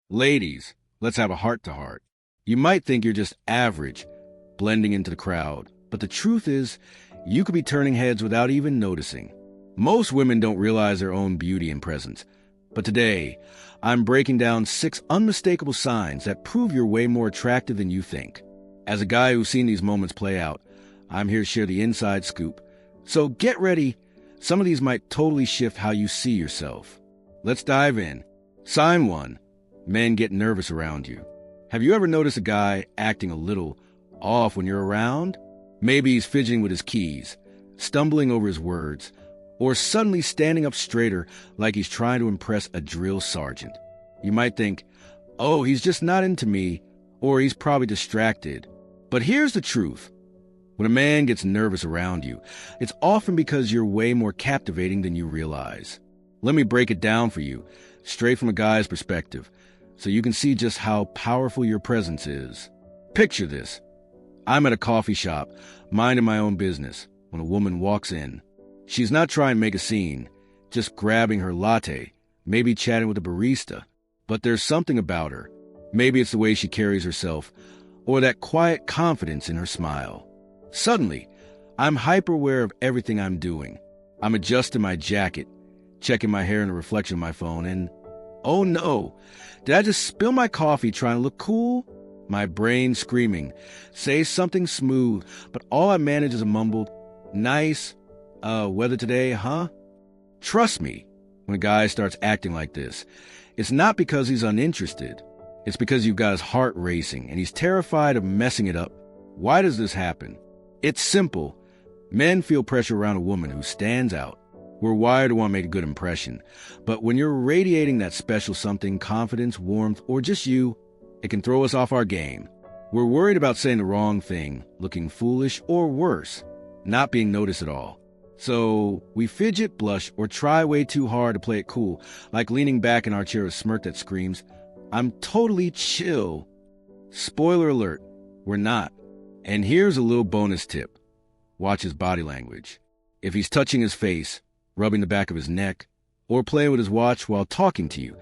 Ladies, let's have a heart-to-heart. You might think you're just average, blending into the crowd, but the truth is, you could be turning heads without even noticing. Most women don't realize their own beauty and presence, but today, I'm breaking down 6 unmistakable signs that prove you're way more attractive than you think. As a guy who's seen these moments play out, I'm here to share the inside scoop. So get ready. Some of these might totally shift how you see yourself. Let's dive in. Sign 1. Men get nervous around you. Have you ever noticed a guy acting a little off when you're around? Maybe he's fidgeting with his keys, stumbling over his words, or suddenly standing up straighter like he's trying to impress a drill sergeant. You might think, oh, he's just not into me, or he's probably distracted. But here's the truth. When a man gets nervous around you, it's often because you're way more captivating than you realize. Let me break it down for you, straight from a guy's perspective, so you can see just how powerful your presence is. Picture this. I'm at a coffee shop, minding my own business, when a woman walks in. She's not trying to make a scene, just grabbing her latte, maybe chatting with the barista. But there's something about her. Maybe it's the way she carries herself, or that quiet confidence in her smile. Suddenly, I'm hyper-aware of everything I'm doing. I'm adjusting my jacket, checking my hair in the reflection of my phone, and oh no, did I just spill my coffee trying to look cool? My brain screaming, say something smooth, but all I manage is a mumbled, nice, weather today, huh? Trust me, when a guy starts acting like this, it's not because he's uninterested. It's because you've got his heart racing and he's terrified of messing it up. Why does this happen? It's simple. Men feel pressure around a woman who stands out. We're wired to want to make a good impression. But when you're radiating that special something, confidence, warmth, or just you, it can throw us off our game. We're worried about saying the wrong thing, looking foolish, or worse, not being noticed at all. So we fidget, blush, or try way too hard to play it cool, like leaning back in our chair with a smirk that screams, I'm totally chill. Spoiler alert, we're not. And here's a little bonus tip. Watch his body language. If he's touching his face, rubbing the back of his neck, or playing with his watch while talking to you,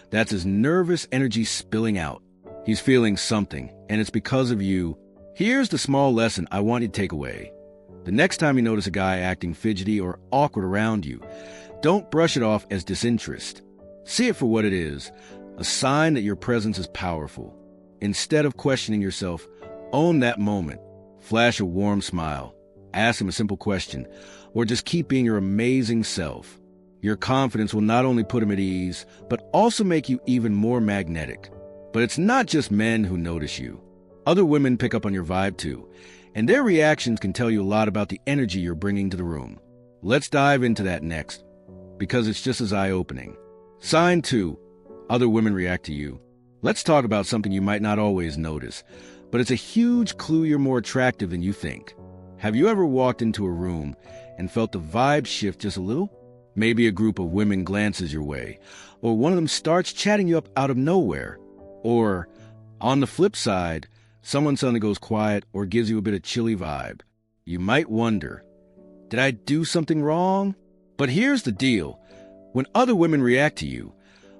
that's his nervous energy spilling out. He's feeling something, and it's because of you. Here's the small lesson I want you to take away. The next time you notice a guy acting fidgety or awkward around you, don't brush it off as disinterest. See it for what it is, a sign that your presence is powerful. Instead of questioning yourself, own that moment. Flash a warm smile. Ask him a simple question, or just keep being your amazing self. Your confidence will not only put him at ease, but also make you even more magnetic. But it's not just men who notice you. Other women pick up on your vibe too, and their reactions can tell you a lot about the energy you're bringing to the room. Let's dive into that next, because it's just as eye-opening. Sign 2. Other women react to you. Let's talk about something you might not always notice, but it's a huge clue you're more attractive than you think. Have you ever walked into a room and felt the vibe shift just a little? Maybe a group of women glances your way, or one of them starts chatting you up out of nowhere. Or, on the flip side, someone suddenly goes quiet or gives you a bit of chilly vibe. You might wonder, did I do something wrong? But here's the deal. When other women react to you,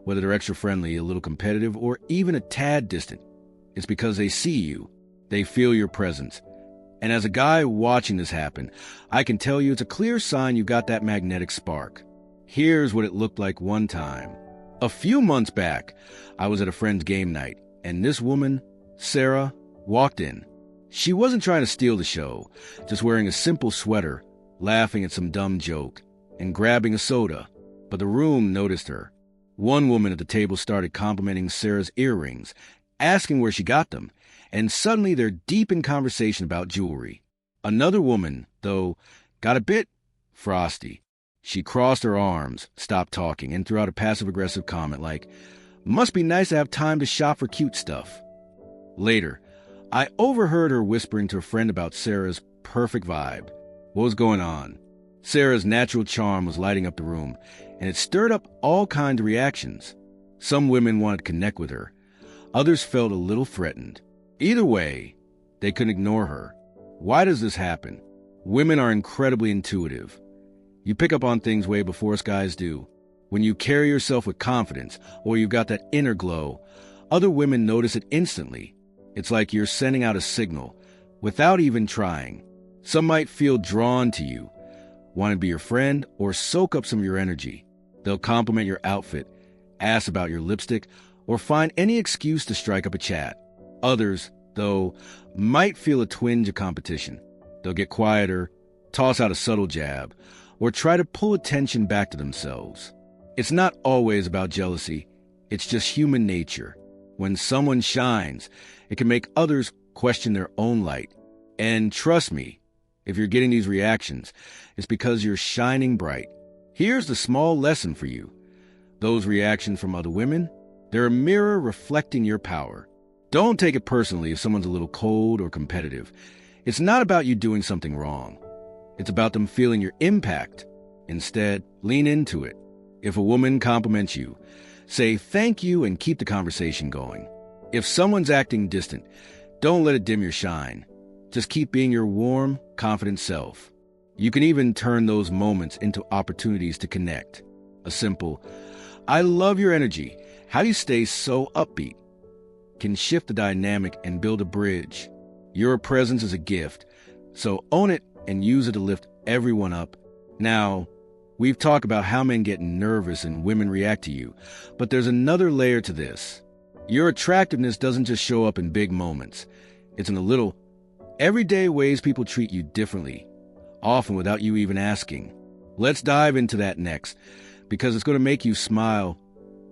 whether they're extra friendly, a little competitive, or even a tad distant, it's because they see you. They feel your presence. And as a guy watching this happen, I can tell you it's a clear sign you got that magnetic spark. Here's what it looked like one time. A few months back, I was at a friend's game night, and this woman, Sarah, walked in. She wasn't trying to steal the show, just wearing a simple sweater, laughing at some dumb joke, and grabbing a soda. But the room noticed her. One woman at the table started complimenting Sarah's earrings, asking where she got them, and suddenly they're deep in conversation about jewelry. Another woman, though, got a bit frosty. She crossed her arms, stopped talking, and threw out a passive-aggressive comment like, must be nice to have time to shop for cute stuff. Later, I overheard her whispering to a friend about Sarah's perfect vibe. What was going on? Sarah's natural charm was lighting up the room, and it stirred up all kinds of reactions. Some women wanted to connect with her. Others felt a little threatened. Either way, they couldn't ignore her. Why does this happen? Women are incredibly intuitive. You pick up on things way before us guys do. When you carry yourself with confidence, or you've got that inner glow, Other women notice it instantly. It's like you're sending out a signal without even trying. Some might feel drawn to you, want to be your friend, or soak up some of your energy. They'll compliment your outfit, ask about your lipstick, or find any excuse to strike up a chat. Others, though, might feel a twinge of competition. They'll get quieter, toss out a subtle jab, or try to pull attention back to themselves. It's not always about jealousy. It's just human nature. When someone shines, it can make others question their own light. And trust me, if you're getting these reactions, it's because you're shining bright. Here's the small lesson for you. Those reactions from other women, they're a mirror reflecting your power. Don't take it personally if someone's a little cold or competitive. It's not about you doing something wrong. It's about them feeling your impact. Instead, lean into it. If a woman compliments you, say thank you and keep the conversation going. If someone's acting distant, don't let it dim your shine. Just keep being your warm, confident self. You can even turn those moments into opportunities to connect. A simple, "I love your energy. How do you stay so upbeat?" can shift the dynamic and build a bridge. Your presence is a gift, so own it and use it to lift everyone up. Now, we've talked about how men get nervous and women react to you, but there's another layer to this. Your attractiveness doesn't just show up in big moments. It's in the little, everyday ways people treat you differently, often without you even asking. Let's dive into that next, because it's going to make you smile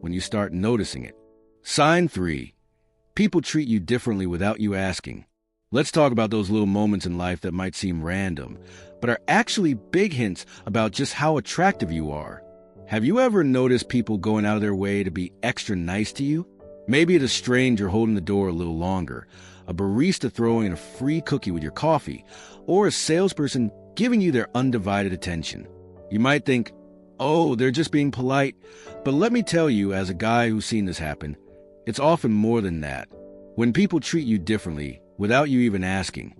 when you start noticing it. Sign 3. People treat you differently without you asking. Let's talk about those little moments in life that might seem random, but are actually big hints about just how attractive you are. Have you ever noticed people going out of their way to be extra nice to you? Maybe it's a stranger holding the door a little longer, a barista throwing in a free cookie with your coffee, or a salesperson giving you their undivided attention. You might think, oh, they're just being polite, but let me tell you, as a guy who's seen this happen, it's often more than that. When people treat you differently, without you even asking,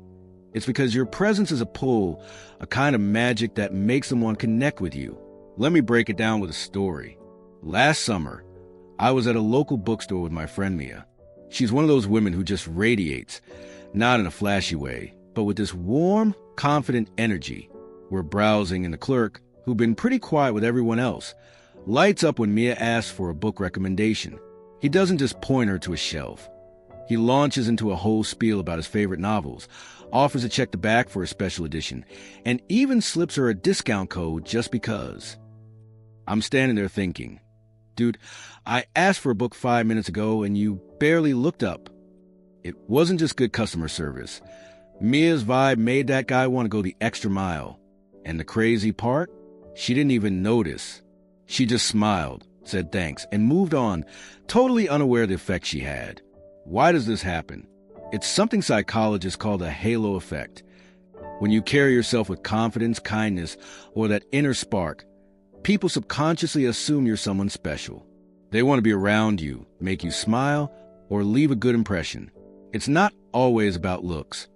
it's because your presence is a pull, a kind of magic that makes them want to connect with you. Let me break it down with a story. Last summer, I was at a local bookstore with my friend Mia. She's one of those women who just radiates, not in a flashy way, but with this warm, confident energy. We're browsing, and the clerk, who'd been pretty quiet with everyone else, lights up when Mia asks for a book recommendation. He doesn't just point her to a shelf. He launches into a whole spiel about his favorite novels, offers to check the back for a special edition, and even slips her a discount code just because. I'm standing there thinking, dude, I asked for a book 5 minutes ago and you barely looked up. It wasn't just good customer service. Mia's vibe made that guy want to go the extra mile. And the crazy part? She didn't even notice. She just smiled, said thanks, and moved on, totally unaware of the effect she had. Why does this happen? It's something psychologists call the halo effect. When you carry yourself with confidence, kindness, or that inner spark, people subconsciously assume you're someone special. They want to be around you, make you smile, or leave a good impression. It's not always about looks.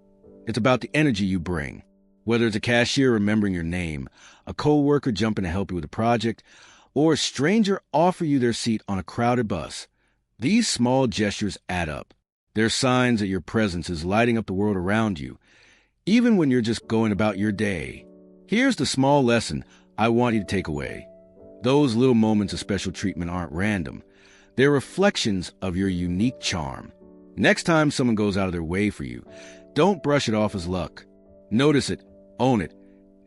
It's about the energy you bring. Whether it's a cashier remembering your name, a coworker jumping to help you with a project, or a stranger offer you their seat on a crowded bus, these small gestures add up. They're signs that your presence is lighting up the world around you, even when you're just going about your day. Here's the small lesson I want you to take away. Those little moments of special treatment aren't random. They're reflections of your unique charm. Next time someone goes out of their way for you, don't brush it off as luck. Notice it, own it,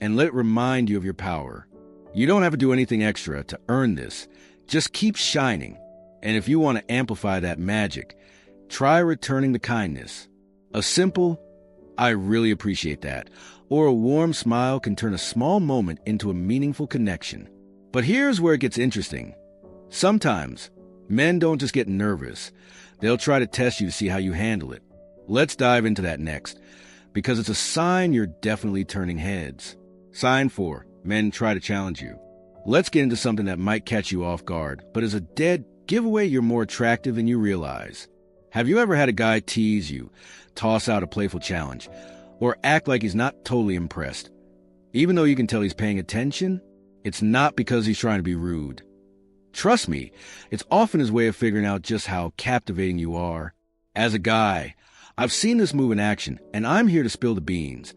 and let it remind you of your power. You don't have to do anything extra to earn this. Just keep shining. And if you want to amplify that magic, try returning the kindness. A simple, "I really appreciate that," or a warm smile can turn a small moment into a meaningful connection. But here's where it gets interesting. Sometimes, men don't just get nervous. They'll try to test you to see how you handle it. Let's dive into that next, because it's a sign you're definitely turning heads. Sign 4. Men try to challenge you. Let's get into something that might catch you off guard, but is a dead giveaway you're more attractive than you realize. Have you ever had a guy tease you, toss out a playful challenge, or act like he's not totally impressed? Even though you can tell he's paying attention, it's not because he's trying to be rude. Trust me, it's often his way of figuring out just how captivating you are. As a guy, I've seen this move in action, and I'm here to spill the beans.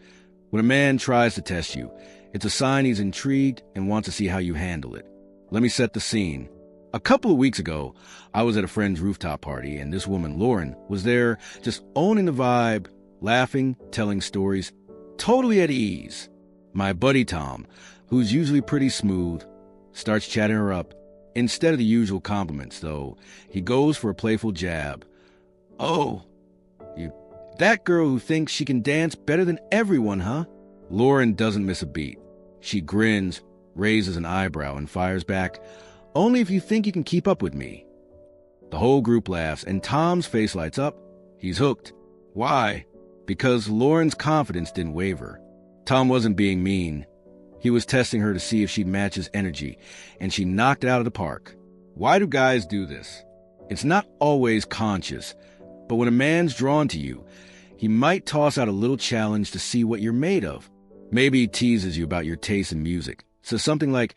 When a man tries to test you, it's a sign he's intrigued and wants to see how you handle it. Let me set the scene. A couple of weeks ago, I was at a friend's rooftop party, and this woman, Lauren, was there just owning the vibe, laughing, telling stories, totally at ease. My buddy Tom, who's usually pretty smooth, starts chatting her up. Instead of the usual compliments, though, he goes for a playful jab. "Oh, that girl who thinks she can dance better than everyone, huh?" Lauren doesn't miss a beat. She grins, raises an eyebrow, and fires back, "Only if you think you can keep up with me." The whole group laughs, and Tom's face lights up. He's hooked. Why? Because Lauren's confidence didn't waver. Tom wasn't being mean. He was testing her to see if she'd match his energy, and she knocked it out of the park. Why do guys do this? It's not always conscious, but when a man's drawn to you, he might toss out a little challenge to see what you're made of. Maybe he teases you about your taste in music. Says something like,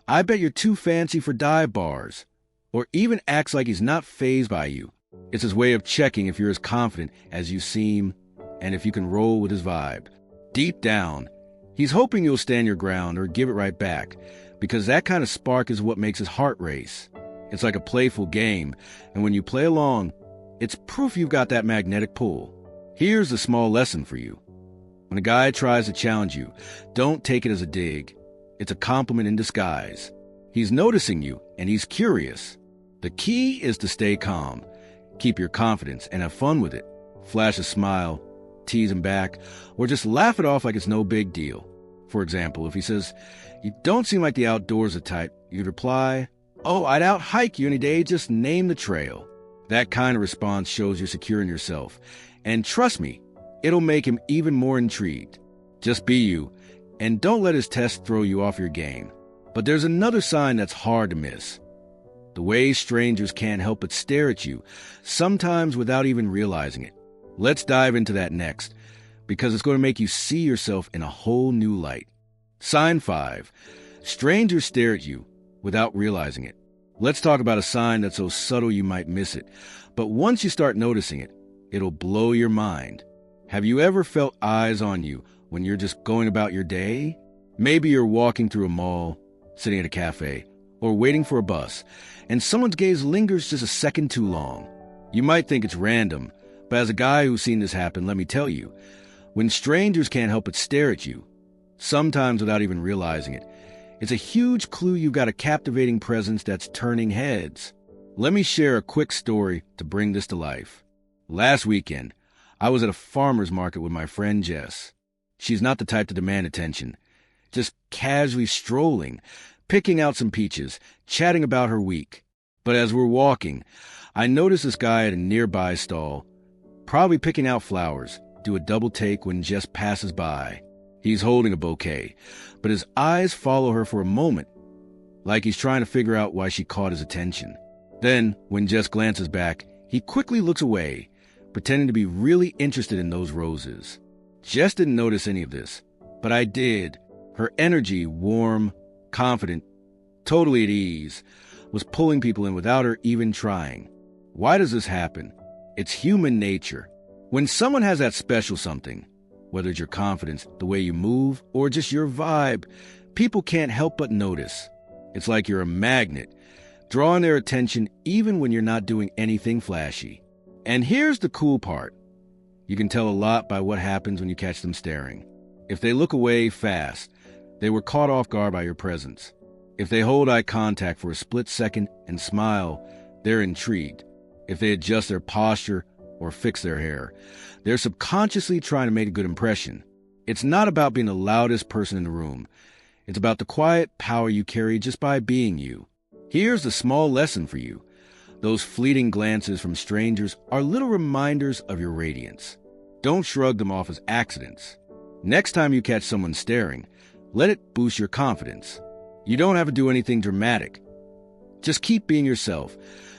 "I bet you're too fancy for dive bars," or even acts like he's not fazed by you. It's his way of checking if you're as confident as you seem and if you can roll with his vibe. Deep down, he's hoping you'll stand your ground or give it right back, because that kind of spark is what makes his heart race. It's like a playful game, and when you play along, it's proof you've got that magnetic pull. Here's a small lesson for you. When a guy tries to challenge you, don't take it as a dig. It's a compliment in disguise. He's noticing you, and he's curious. The key is to stay calm, keep your confidence, and have fun with it. Flash a smile, tease him back, or just laugh it off like it's no big deal. For example, if he says, "You don't seem like the outdoors are type," you'd reply, "Oh, I'd out-hike you any day, just name the trail." That kind of response shows you're secure in yourself. And trust me, it'll make him even more intrigued. Just be you, and don't let his test throw you off your game. But there's another sign that's hard to miss. The way strangers can't help but stare at you, sometimes without even realizing it. Let's dive into that next, because it's going to make you see yourself in a whole new light. Sign 5. Strangers stare at you without realizing it. Let's talk about a sign that's so subtle you might miss it. But once you start noticing it, it'll blow your mind. Have you ever felt eyes on you when you're just going about your day? Maybe you're walking through a mall, sitting at a cafe, or waiting for a bus, and someone's gaze lingers just a second too long. You might think it's random, but as a guy who's seen this happen, let me tell you, when strangers can't help but stare at you, sometimes without even realizing it, it's a huge clue you've got a captivating presence that's turning heads. Let me share a quick story to bring this to life. Last weekend, I was at a farmer's market with my friend Jess. She's not the type to demand attention, just casually strolling, picking out some peaches, chatting about her week. But as we're walking, I noticed this guy at a nearby stall, probably picking out flowers, do a double take when Jess passes by. He's holding a bouquet, but his eyes follow her for a moment, like he's trying to figure out why she caught his attention. Then, when Jess glances back, he quickly looks away, pretending to be really interested in those roses. Jess didn't notice any of this, but I did. Her energy, warm, confident, totally at ease, was pulling people in without her even trying. Why does this happen? It's human nature. When someone has that special something, whether it's your confidence, the way you move, or just your vibe, people can't help but notice. It's like you're a magnet, drawing their attention even when you're not doing anything flashy. And here's the cool part. You can tell a lot by what happens when you catch them staring. If they look away fast, they were caught off guard by your presence. If they hold eye contact for a split second and smile, they're intrigued. If they adjust their posture or fix their hair, they're subconsciously trying to make a good impression. It's not about being the loudest person in the room. It's about the quiet power you carry just by being you. Here's a small lesson for you. Those fleeting glances from strangers are little reminders of your radiance. Don't shrug them off as accidents. Next time you catch someone staring, let it boost your confidence. You don't have to do anything dramatic. Just keep being yourself.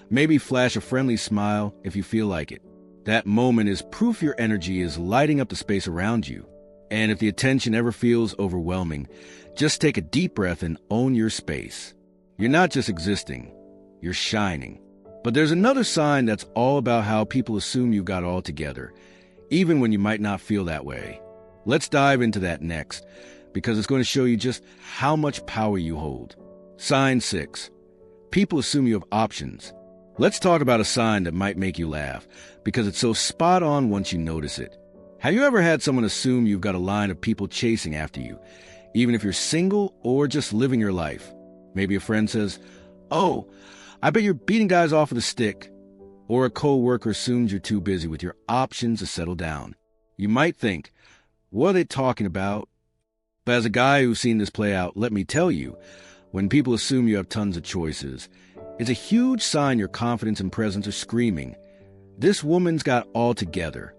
Maybe flash a friendly smile if you feel like it. That moment is proof your energy is lighting up the space around you. And if the attention ever feels overwhelming, just take a deep breath and own your space. You're not just existing. You're shining. But there's another sign that's all about how people assume you've got it all together, even when you might not feel that way. Let's dive into that next, because it's going to show you just how much power you hold. Sign 6. People assume you have options. Let's talk about a sign that might make you laugh, because it's so spot on once you notice it. Have you ever had someone assume you've got a line of people chasing after you, even if you're single or just living your life? Maybe a friend says, "Oh, I bet you're beating guys off with a stick." Or a co-worker assumes you're too busy with your options to settle down. You might think, what are they talking about? But as a guy who's seen this play out, let me tell you, when people assume you have tons of choices, it's a huge sign your confidence and presence are screaming, "This woman's got all together."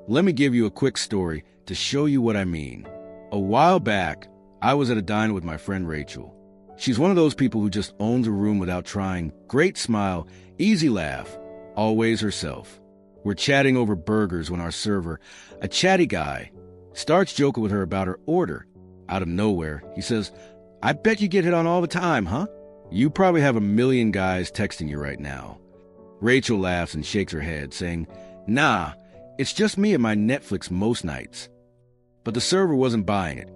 Let me give you a quick story to show you what I mean. A while back, I was at a diner with my friend Rachel. She's one of those people who just owns a room without trying. Great smile, easy laugh, always herself. We're chatting over burgers when our server, a chatty guy, starts joking with her about her order. Out of nowhere, he says, "I bet you get hit on all the time, huh? You probably have a million guys texting you right now." Rachel laughs and shakes her head, saying, "Nah, it's just me and my Netflix most nights." But the server wasn't buying it.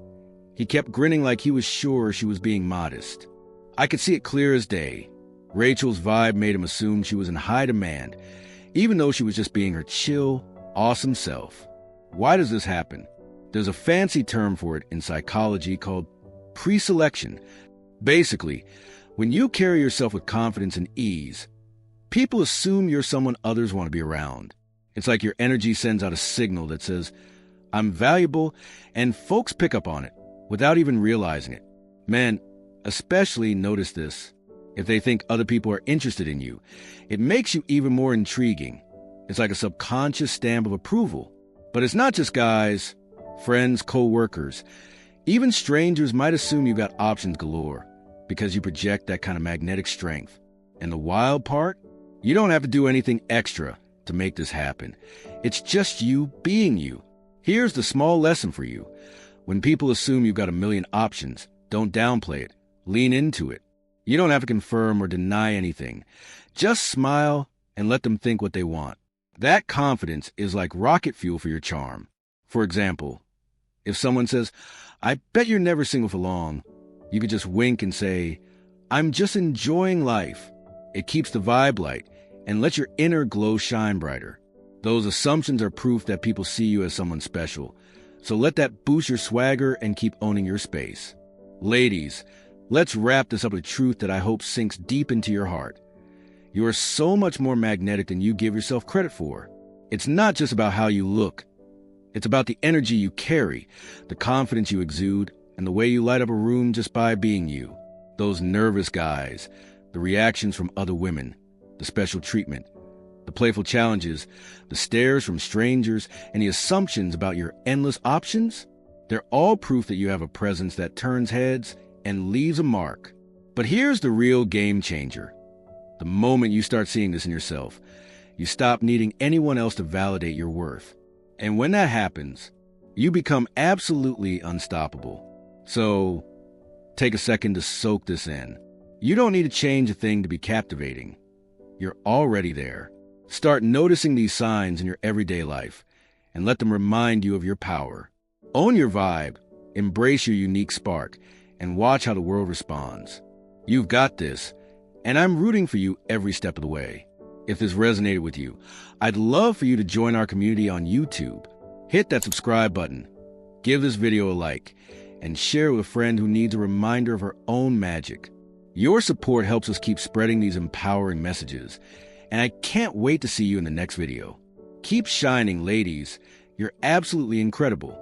He kept grinning like he was sure she was being modest. I could see it clear as day. Rachel's vibe made him assume she was in high demand, even though she was just being her chill, awesome self. Why does this happen? There's a fancy term for it in psychology called pre-selection. Basically, when you carry yourself with confidence and ease, people assume you're someone others want to be around. It's like your energy sends out a signal that says, "I'm valuable," and folks pick up on it without even realizing it. Men especially notice this. If they think other people are interested in you, it makes you even more intriguing. It's like a subconscious stamp of approval. But it's not just guys, friends, co-workers. Even strangers might assume you've got options galore because you project that kind of magnetic strength. And the wild part? You don't have to do anything extra to make this happen. It's just you being you. Here's the small lesson for you. When people assume you've got a million options, don't downplay it. Lean into it. You don't have to confirm or deny anything. Just smile and let them think what they want. That confidence is like rocket fuel for your charm. For example, if someone says, "I bet you're never single for long," you could just wink and say, "I'm just enjoying life." It keeps the vibe light and lets your inner glow shine brighter. Those assumptions are proof that people see you as someone special. So let that boost your swagger and keep owning your space. Ladies, let's wrap this up with a truth that I hope sinks deep into your heart. You are so much more magnetic than you give yourself credit for. It's not just about how you look. It's about the energy you carry, the confidence you exude, and the way you light up a room just by being you. Those nervous guys, the reactions from other women, the special treatment, the playful challenges, the stares from strangers, and the assumptions about your endless options, they're all proof that you have a presence that turns heads and leaves a mark. But here's the real game changer. The moment you start seeing this in yourself, you stop needing anyone else to validate your worth. And when that happens, you become absolutely unstoppable. So, take a second to soak this in. You don't need to change a thing to be captivating. You're already there. Start noticing these signs in your everyday life and let them remind you of your power. Own your vibe, embrace your unique spark, and watch how the world responds. You've got this, and I'm rooting for you every step of the way. If this resonated with you, I'd love for you to join our community on YouTube. Hit that subscribe button, give this video a like, and share with a friend who needs a reminder of her own magic. Your support helps us keep spreading these empowering messages, and I can't wait to see you in the next video. Keep shining, ladies. You're absolutely incredible.